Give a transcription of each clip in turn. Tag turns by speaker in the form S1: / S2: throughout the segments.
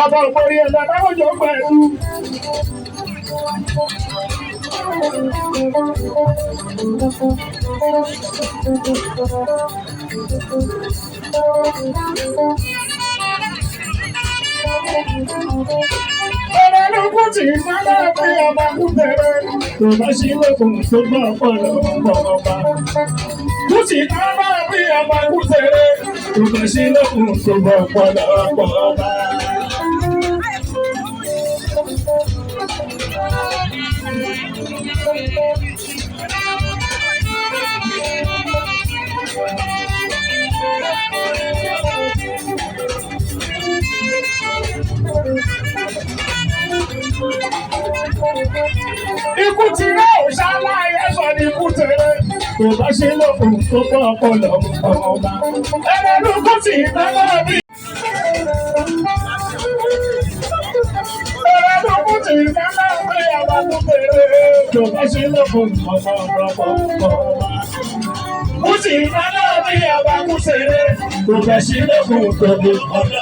S1: Ọba òpórí ẹ̀dá táwọn jọ pẹ̀lú. Ọ̀rẹ́ ló kú tí ìfọ́lá pé ọba kú bẹ̀rẹ̀. Tó bá ṣí lókun tó gbọ́ ọ̀pọ̀lọ̀ ọba. Kú tí ìfọ́lá pé ọba kú bẹ̀rẹ̀. Tó bá ṣí lókun tó gbọ́ ọ̀pọ̀lọ̀ ọba. Ikú ti rẹ̀ ò ṣáláyé sọ ní ikú tẹ̀lé. Kò bá ṣe lókun tó gbọ́ ọpọlọ ọba. Ẹlẹ́nu kú ti ìtẹ́lẹ̀ bí. Ẹlẹ́nu kú ti ìtẹ́lẹ̀ bí ọba tó tẹ̀lé. Kò bá ṣe lókun ọba. Kú ti ìtẹ́lẹ̀ bí ọba tó tẹ̀lé. Kò bá ṣe lókun tó gbọ́ ọba.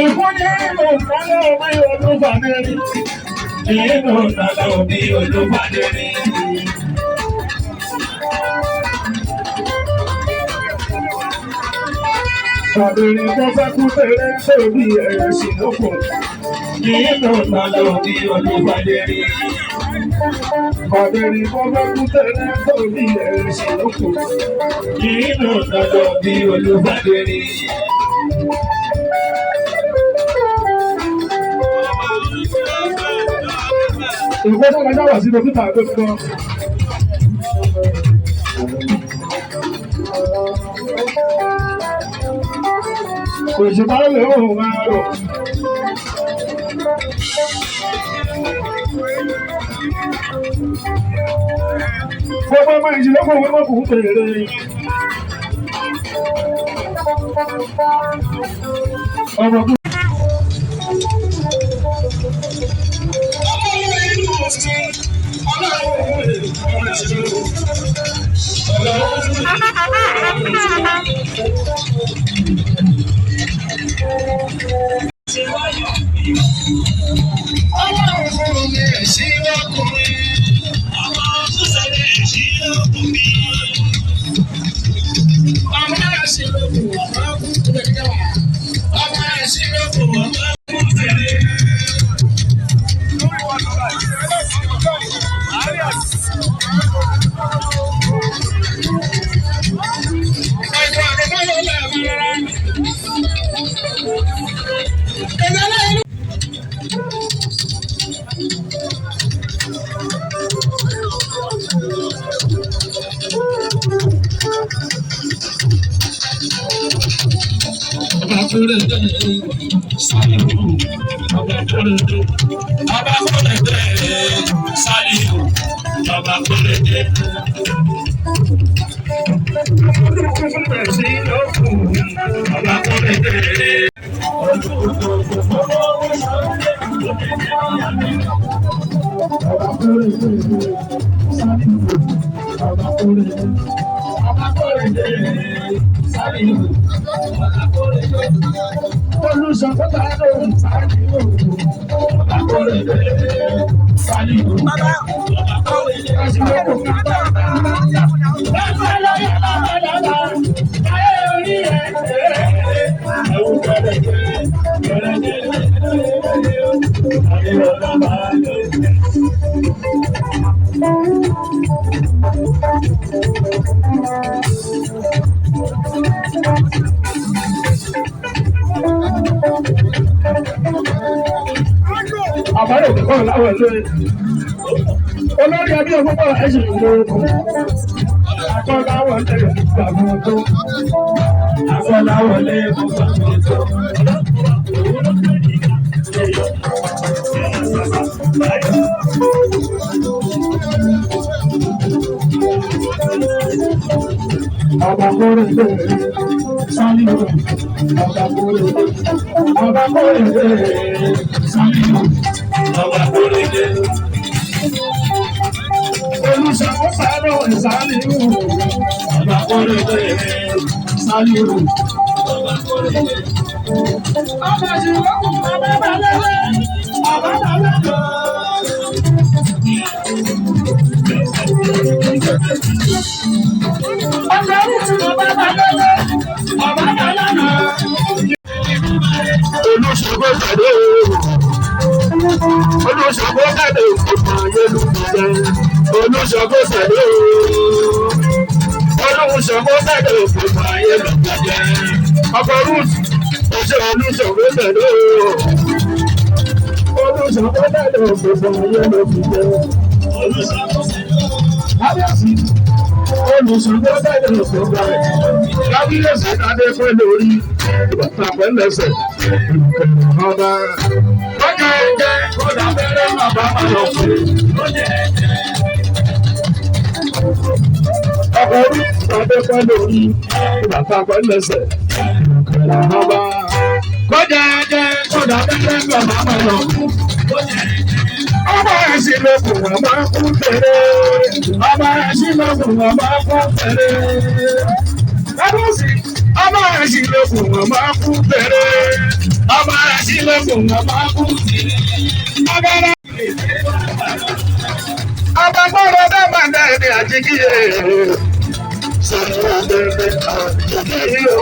S1: Ìfúnni nínú ìdáná omi olúfàdé rí. Nínú ìdáná omi olúfàdé rí. Kàbìrì tó fẹ́ kú tẹ̀lé sórí ẹ̀yẹ sí lókun. Nínú ìdáná omi olúfàdé rí. Kàbìrì tó fẹ́ kú tẹ̀lé sórí ẹ̀yẹ sí lókun. Nínú ìdáná omi olúfàdé rí. Ìwọ́n náà lájá wà sí dókítà tó ti gan. Òṣìṣẹ́ lè òun máa rọ̀. Gbogbo ọmọ ìjìnlẹ́kùn wọn mọ̀ fún tèrè. Ọmọ kú. Olórí ẹbí ọgbọ́n ẹ̀sìn ìlú Akọ́láwọlé gbàgbọ́tò. Akọ́láwọlé gbàgbọ́tò. ọba kórèdè Sàlíù ọba kórèdè ọba kórèdè Sàlíù ọba kórèdè olùṣàkóso àdó Sàlíù ọba kórèdè Sàlíù ọba kórèdè ọba jùlọ ọba balẹ̀lẹ̀ ọba balẹ̀lẹ̀. Olùṣàkó tẹ̀lé òkùnkùn ayélujára olùṣàkó tẹ̀lé olùṣàkó tẹ̀lé òkùnkùn ayélujára ọkọ̀ rúùtù ọṣẹ olùṣàkó tẹ̀lé olùṣàkó tẹ̀lé òkùnkùn ayélujára kábíyèsí olùṣàkó tẹ̀lé òkùnkùn ayélujára kábíyèsí adé pẹ́ lórí ìbàtà pẹ́lẹ́sẹ̀ ọba. Kódà bẹ̀rẹ̀ bàbá máa lọ fún ọkọ̀ orí ọdẹ pẹ́ lórí bàbá pẹ́ lẹ́sẹ̀ ọba. Kódà bẹ̀rẹ̀ bàbá máa lọ fún ọba ẹ̀sìn lókun ọba kú tẹ̀lé ọba ẹ̀sìn lókun ọba kú tẹ̀lé ọba ẹ̀sìn lókun ọba kú tẹ̀lé ọba ẹ̀sìn lókun ọba kú tẹ̀lé. Abagbọ́dọ̀ dábàá dá ẹni àjíkíyè. Sọ̀rọ̀ bẹ̀rẹ̀ àjíkíyè.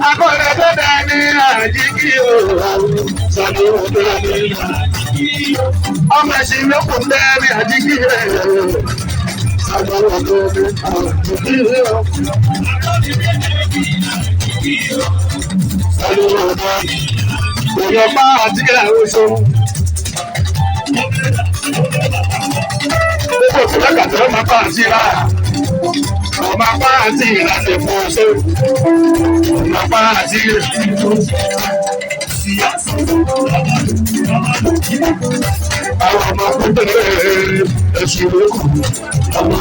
S1: Agbọ́dọ̀ tó dá ẹni àjíkíyè. Sọ̀rọ̀ bẹ̀rẹ̀ àjíkíyè. Ọmọ ẹ̀sìn lókun dá ẹni àjíkíyè. Sọ̀rọ̀ bẹ̀rẹ̀ àjíkíyè. Sọ̀rọ̀ bẹ̀rẹ̀ ìyọ̀pá àti ẹ̀rọ̀ṣọ́. Gbogbo ìfúnlẹ́gàtọ̀ ọmọ apá àti ìlà. Ọmọ apá àti ìlà ti fún ọṣẹ́. Ọmọ apá àti ìlà. Àwọn ọmọ akúntẹ̀lẹ̀ ẹ̀sùn lókù. Ọmọ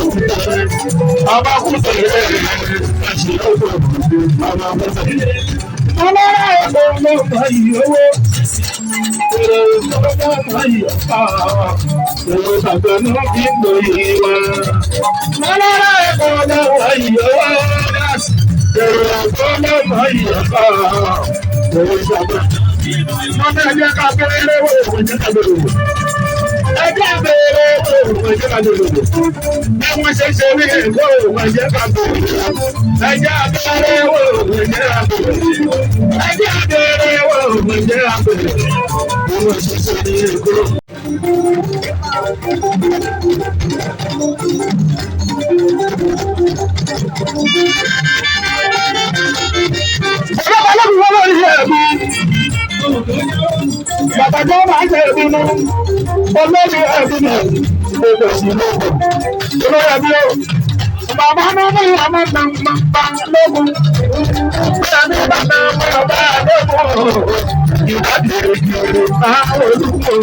S1: akúntẹ̀lẹ̀ ẹ̀sùn lókù. Ọmọ akúntẹ̀lẹ̀. Ọlọ́run ẹ̀kọ́ ló mọ ìyówó. Èrè ìfowópamọ́ mọ ìyọ̀pá. Èrè ìgbàgbọ́ náà fi ń lò yìí wá. Ọlọ́run ẹ̀kọ́ ló mọ ìyówó. Èrè ìfowópamọ́ mọ ìyọ̀pá. Èrè ìgbàgbọ́. Wọ́n ní ẹjẹ́ ká bẹ̀rẹ̀ lówó òun ẹjẹ́ ká bẹ̀rẹ̀ lówó. Ẹjẹ́ bẹ̀rẹ̀ lówó òun ẹjẹ́ ká bẹ̀rẹ̀ lówó. Bí wọ́n ṣe ṣe ní èkó òun ẹjẹ́ ká bẹ̀rẹ̀ lówó. Ẹjẹ́ bẹ̀rẹ̀ lówó òun ẹjẹ́ ká bẹ̀rẹ̀ lówó. Ẹjẹ́ bẹ̀rẹ̀ lówó òun ẹjẹ́ ká bẹ̀rẹ̀ lówó. Bí wọ́n ṣe ṣe ní èkó. Ọlọ́run wọ́n lórí ẹ̀mí. Bàbá tó máa ń jẹ ìbínú, olórí ẹbí náà, gbogbo sí lóko. Olórí ẹbí o, bàbá náà ní ọmọ gbàngbà lógun. Bẹ́ẹ̀ ni bàbá ọmọ ọba lógun. Ìwádìí ìrètí àwọn olùkọ́.